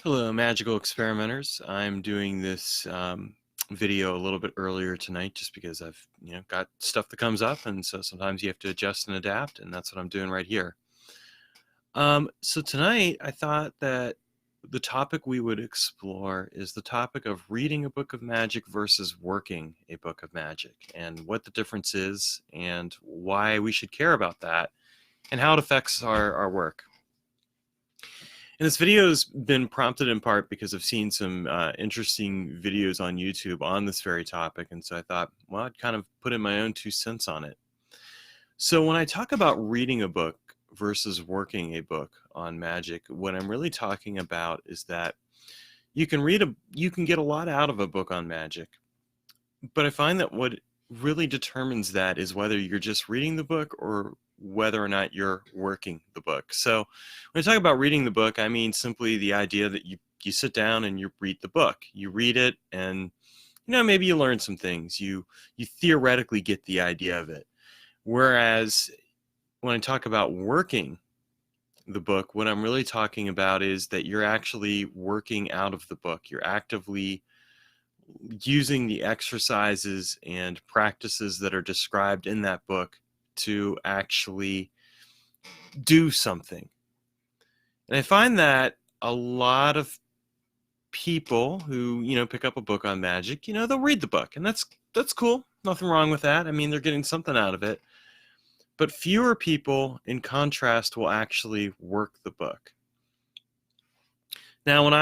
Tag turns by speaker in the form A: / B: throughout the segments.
A: Hello, magical experimenters. I'm doing this video a little bit earlier tonight just because I've got stuff that comes up, and so sometimes you have to adjust and adapt, and that's what I'm doing right here. So tonight I thought that the topic we would explore is the topic of reading a book of magic versus working a book of magic, and what the difference is, and why we should care about that, and how it affects our work. And this video has been prompted in part because I've seen some interesting videos on YouTube on this very topic. And so I thought, well, I'd kind of put in my own 2 cents on it. So when I talk about reading a book versus working a book on magic, what I'm really talking about is that you can get a lot out of a book on magic. But I find that what really determines that is whether you're just reading the book or whether or not you're working the book. So when I talk about reading the book, I mean simply the idea that you sit down and you read the book. You read it, and maybe you learn some things. You theoretically get the idea of it. Whereas when I talk about working the book, what I'm really talking about is that you're actually working out of the book. You're actively using the exercises and practices that are described in that book to actually do something. And I find that a lot of people who, pick up a book on magic, they'll read the book, and that's cool. Nothing wrong with that. I mean, they're getting something out of it. But fewer people, in contrast, will actually work the book. Now, when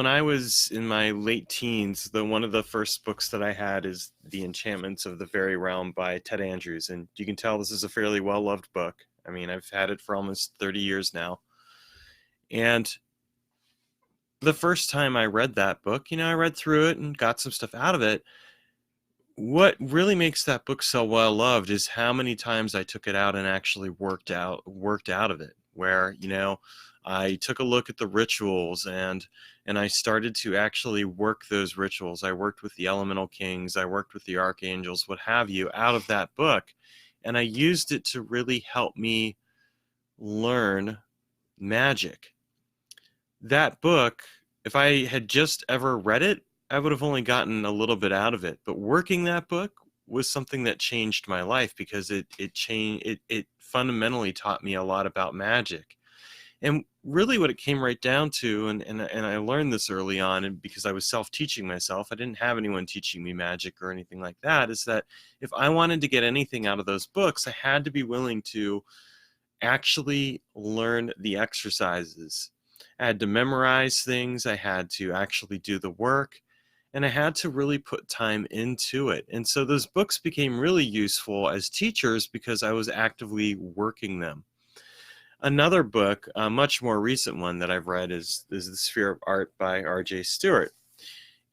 A: I was in my late teens, one of the first books that I had is The Enchantments of the Fairy Realm by Ted Andrews, and you can tell this is a fairly well-loved book. I mean, I've had it for almost 30 years now. And the first time I read that book, I read through it and got some stuff out of it. What really makes that book so well loved is how many times I took it out and actually worked out of it, where, I took a look at the rituals and I started to actually work those rituals. I worked with the elemental kings, I worked with the archangels, what have you, out of that book. And I used it to really help me learn magic. That book, if I had just ever read it, I would have only gotten a little bit out of it. But working that book was something that changed my life, because it fundamentally taught me a lot about magic. And really what it came right down to, and I learned this early on, and because I was self-teaching myself, I didn't have anyone teaching me magic or anything like that, is that if I wanted to get anything out of those books, I had to be willing to actually learn the exercises. I had to memorize things, I had to actually do the work, and I had to really put time into it. And so those books became really useful as teachers because I was actively working them. Another book, a much more recent one that I've read, is The Sphere of Art by R.J. Stewart.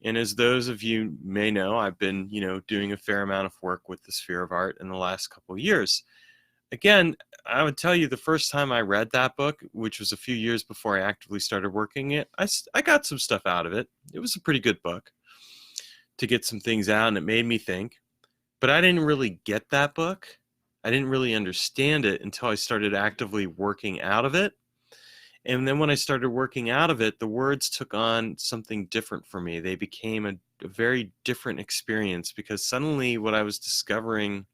A: And as those of you may know, I've been, doing a fair amount of work with the Sphere of Art in the last couple of years. Again, I would tell you the first time I read that book, which was a few years before I actively started working it, I got some stuff out of it. It was a pretty good book to get some things out, and it made me think. But I didn't really get that book. I didn't really understand it until I started actively working out of it. And then when I started working out of it, the words took on something different for me. They became a very different experience, because suddenly what I was discovering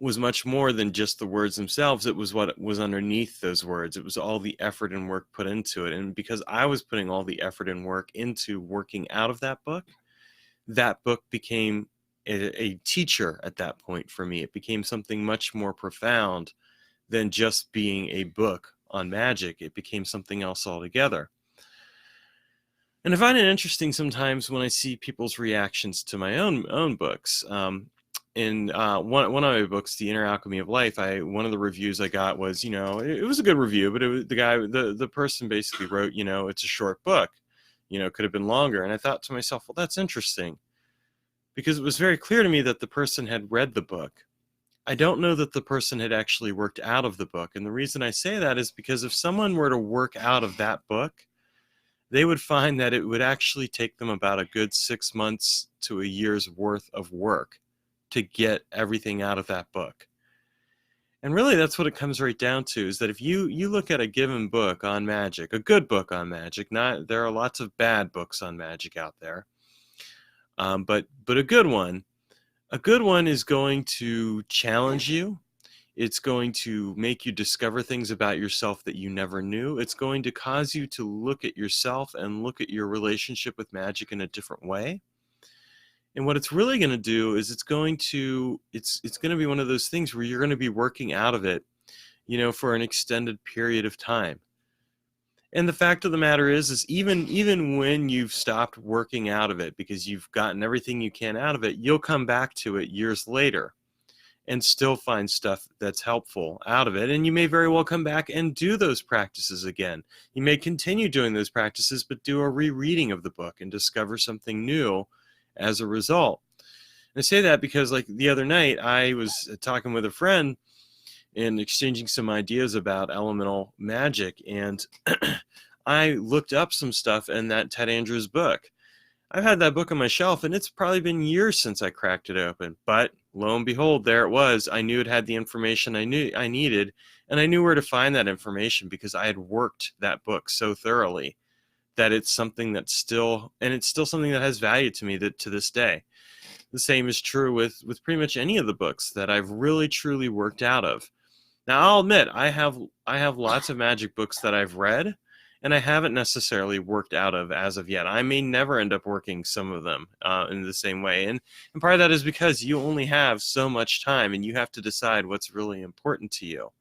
A: was much more than just the words themselves. It was what was underneath those words. It was all the effort and work put into it. And because I was putting all the effort and work into working out of that book became a teacher at that point for me. It became something much more profound than just being a book on magic. It became something else altogether. And I find it interesting sometimes when I see people's reactions to my own books. In one of my books, The Inner Alchemy of Life, one of the reviews I got was, it was a good review, but it was the person basically wrote, it's a short book, it could have been longer. And I thought to myself, well, that's interesting, because it was very clear to me that the person had read the book. I don't know that the person had actually worked out of the book. And the reason I say that is because if someone were to work out of that book, they would find that it would actually take them about a good 6 months to a year's worth of work to get everything out of that book. And really, that's what it comes right down to, is that if you look at a given book on magic, a good book on magic, not there are lots of bad books on magic out there, but a good one is going to challenge you. It's going to make you discover things about yourself that you never knew. It's going to cause you to look at yourself and look at your relationship with magic in a different way. And what it's really going to do is it's going to be one of those things where you're going to be working out of it, for an extended period of time. And the fact of the matter is even when you've stopped working out of it because you've gotten everything you can out of it, you'll come back to it years later and still find stuff that's helpful out of it. And you may very well come back and do those practices again. You may continue doing those practices, but do a rereading of the book and discover something new as a result. And I say that because, like, the other night, I was talking with a friend and exchanging some ideas about elemental magic, and I looked up some stuff in that Ted Andrews book. I've had that book on my shelf, and it's probably been years since I cracked it open. But lo and behold, there it was. I knew it had the information I knew I needed, and I knew where to find that information because I had worked that book so thoroughly that it's something that's still something that has value to me to this day. The same is true with pretty much any of the books that I've really truly worked out of. Now, I'll admit, I have lots of magic books that I've read, and I haven't necessarily worked out of as of yet. I may never end up working some of them in the same way. And part of that is because you only have so much time, and you have to decide what's really important to you.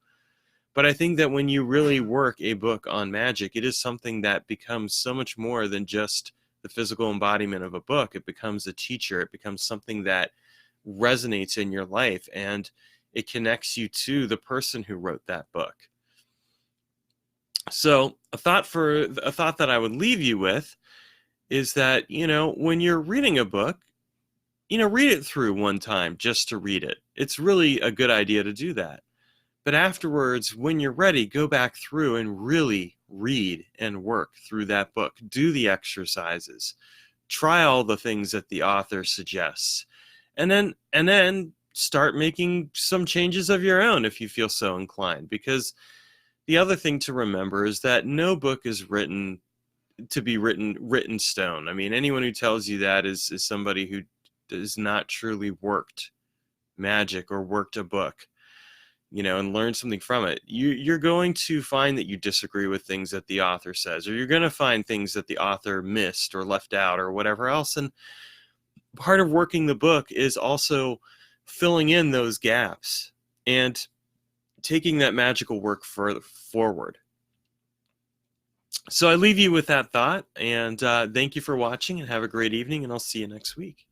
A: But I think that when you really work a book on magic, it is something that becomes so much more than just the physical embodiment of a book. It becomes a teacher. It becomes something that resonates in your life, and it connects you to the person who wrote that book. So a thought that I would leave you with is that, when you're reading a book, read it through one time just to read it. It's really a good idea to do that. But afterwards, when you're ready, go back through and really read and work through that book. Do the exercises. Try all the things that the author suggests. And then start making some changes of your own if you feel so inclined. Because the other thing to remember is that no book is written to be written stone. I mean, anyone who tells you that is somebody who has not truly worked magic or worked a book, and learn something from it. You're going to find that you disagree with things that the author says, or you're going to find things that the author missed or left out or whatever else. And part of working the book is also filling in those gaps and taking that magical work further forward. So I leave you with that thought, and thank you for watching, and have a great evening, and I'll see you next week.